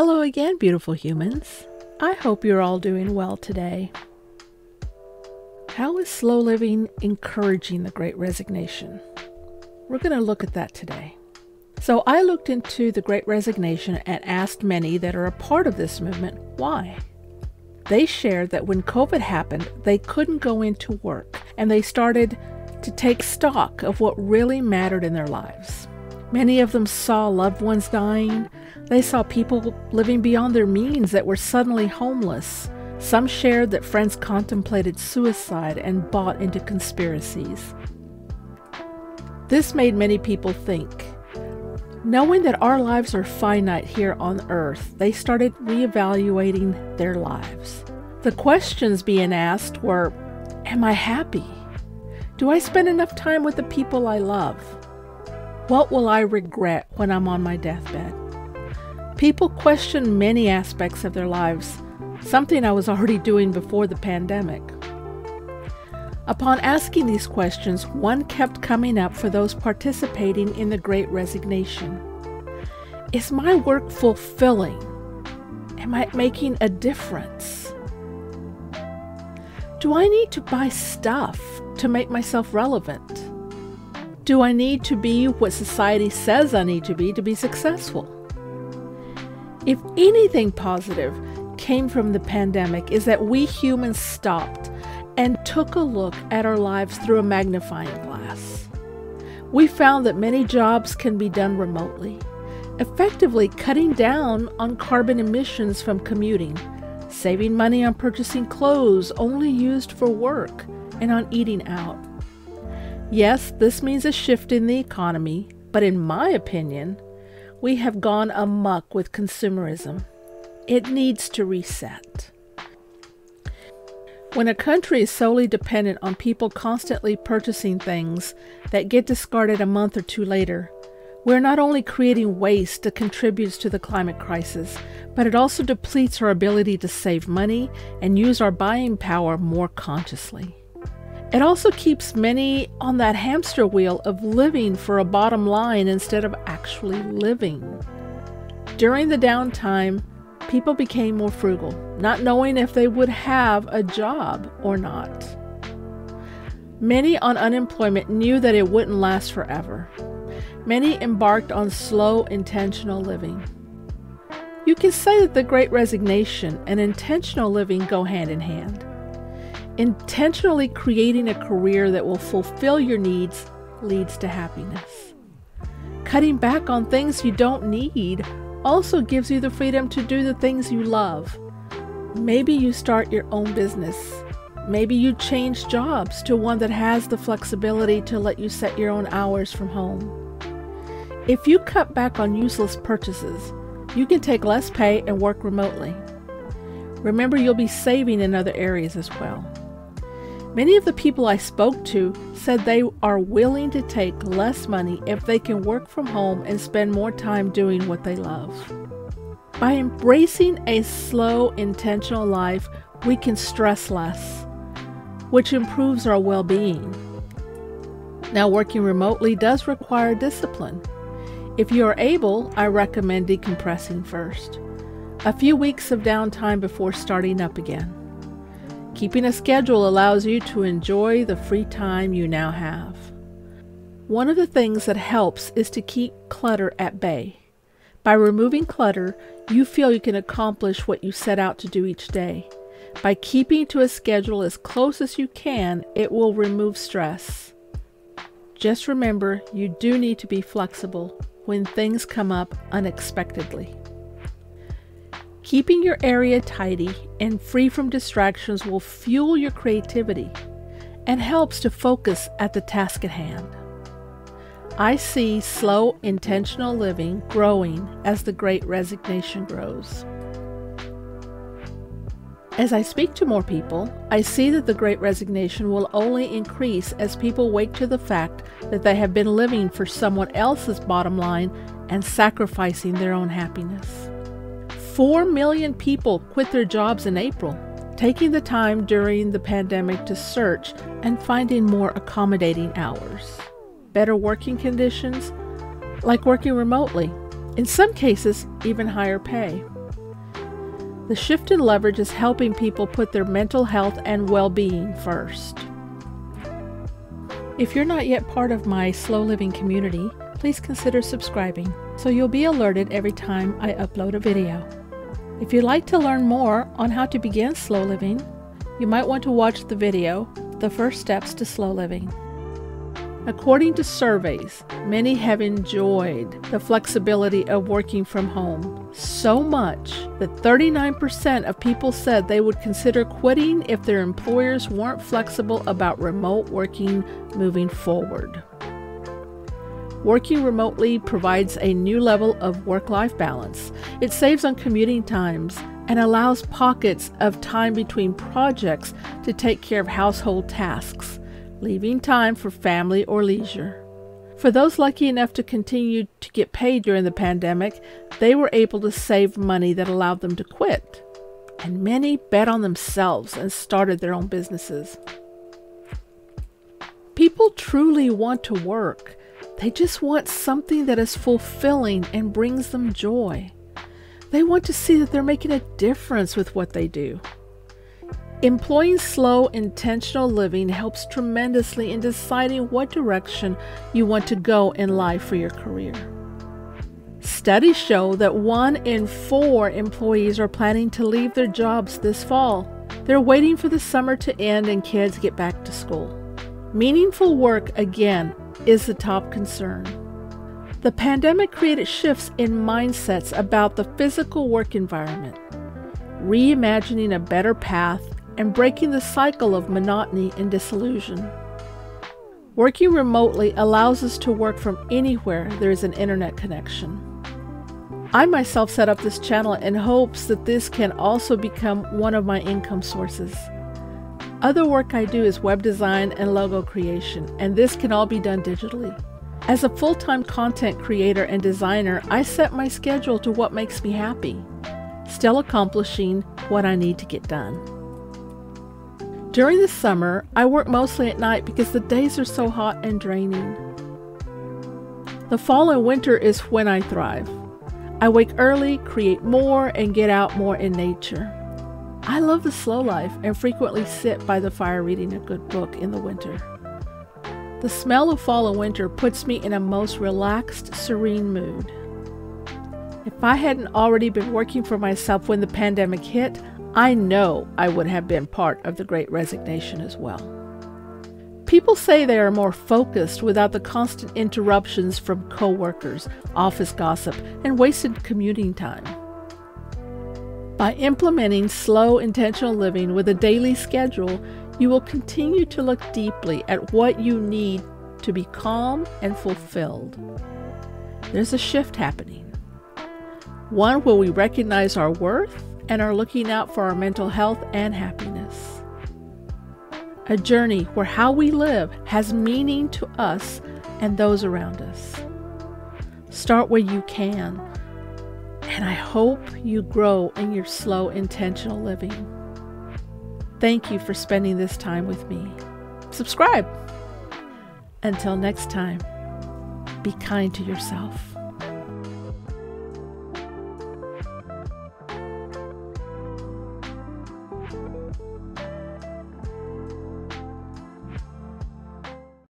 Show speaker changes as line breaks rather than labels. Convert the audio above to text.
Hello again, beautiful humans. I hope you're all doing well today. How is slow living encouraging the Great Resignation? We're going to look at that today. So I looked into the Great Resignation and asked many that are a part of this movement why. They shared that when COVID happened, they couldn't go into work and they started to take stock of what really mattered in their lives. Many of them saw loved ones dying. They saw people living beyond their means that were suddenly homeless. Some shared that friends contemplated suicide and bought into conspiracies. This made many people think. Knowing that our lives are finite here on earth, they started reevaluating their lives. The questions being asked were, am I happy? Do I spend enough time with the people I love? What will I regret when I'm on my deathbed? People question many aspects of their lives, something I was already doing before the pandemic. Upon asking these questions, one kept coming up for those participating in the Great Resignation. Is my work fulfilling? Am I making a difference? Do I need to buy stuff to make myself relevant? Do I need to be what society says I need to be successful? If anything positive came from the pandemic is that we humans stopped and took a look at our lives through a magnifying glass. We found that many jobs can be done remotely, effectively cutting down on carbon emissions from commuting, saving money on purchasing clothes only used for work, and on eating out. Yes, this means a shift in the economy, but in my opinion, we have gone amok with consumerism. It needs to reset. When a country is solely dependent on people constantly purchasing things that get discarded a month or two later, we're not only creating waste that contributes to the climate crisis, but it also depletes our ability to save money and use our buying power more consciously. It also keeps many on that hamster wheel of living for a bottom line instead of actually living. During the downtime, people became more frugal, not knowing if they would have a job or not. Many on unemployment knew that it wouldn't last forever. Many embarked on slow, intentional living. You can say that the Great Resignation and intentional living go hand in hand. Intentionally creating a career that will fulfill your needs leads to happiness. Cutting back on things you don't need also gives you the freedom to do the things you love. Maybe you start your own business. Maybe you change jobs to one that has the flexibility to let you set your own hours from home. If you cut back on useless purchases, you can take less pay and work remotely. Remember, you'll be saving in other areas as well. Many of the people I spoke to said they are willing to take less money if they can work from home and spend more time doing what they love. By embracing a slow, intentional life, we can stress less, which improves our well-being. Now, working remotely does require discipline. If you are able, I recommend decompressing first. A few weeks of downtime before starting up again. Keeping a schedule allows you to enjoy the free time you now have. One of the things that helps is to keep clutter at bay. By removing clutter, you feel you can accomplish what you set out to do each day. By keeping to a schedule as close as you can, it will remove stress. Just remember, you do need to be flexible when things come up unexpectedly. Keeping your area tidy and free from distractions will fuel your creativity and helps to focus at the task at hand. I see slow, intentional living growing as the Great Resignation grows. As I speak to more people, I see that the Great Resignation will only increase as people wake to the fact that they have been living for someone else's bottom line and sacrificing their own happiness. 4 million people quit their jobs in April, taking the time during the pandemic to search and finding more accommodating hours, better working conditions, like working remotely, in some cases even higher pay. The shift in leverage is helping people put their mental health and well-being first. If you're not yet part of my slow living community, please consider subscribing so you'll be alerted every time I upload a video. If you'd like to learn more on how to begin slow living, you might want to watch the video, The First Steps to Slow Living. According to surveys, many have enjoyed the flexibility of working from home so much that 39% of people said they would consider quitting if their employers weren't flexible about remote working moving forward. Working remotely provides a new level of work-life balance. It saves on commuting times and allows pockets of time between projects to take care of household tasks, leaving time for family or leisure. For those lucky enough to continue to get paid during the pandemic, they were able to save money that allowed them to quit. And many bet on themselves and started their own businesses. People truly want to work. They just want something that is fulfilling and brings them joy. They want to see that they're making a difference with what they do. Employing slow, intentional living helps tremendously in deciding what direction you want to go in life for your career. Studies show that 1 in 4 employees are planning to leave their jobs this fall. They're waiting for the summer to end and kids get back to school. Meaningful work, again, is the top concern. The pandemic created shifts in mindsets about the physical work environment, reimagining a better path and breaking the cycle of monotony and disillusion. Working remotely allows us to work from anywhere there is an internet connection. I myself set up this channel in hopes that this can also become one of my income sources. Other work I do is web design and logo creation, and this can all be done digitally. As a full-time content creator and designer, I set my schedule to what makes me happy, still accomplishing what I need to get done. During the summer, I work mostly at night because the days are so hot and draining. The fall and winter is when I thrive. I wake early, create more, and get out more in nature. I love the slow life and frequently sit by the fire reading a good book in the winter. The smell of fall and winter puts me in a most relaxed, serene mood. If I hadn't already been working for myself when the pandemic hit, I know I would have been part of the Great Resignation as well. People say they are more focused without the constant interruptions from coworkers, office gossip, and wasted commuting time. By implementing slow, intentional living with a daily schedule, you will continue to look deeply at what you need to be calm and fulfilled. There's a shift happening, one where we recognize our worth and are looking out for our mental health and happiness. A journey where how we live has meaning to us and those around us. Start where you can, and I hope you grow in your slow, intentional living. Thank you for spending this time with me. Subscribe. Until next time, be kind to yourself.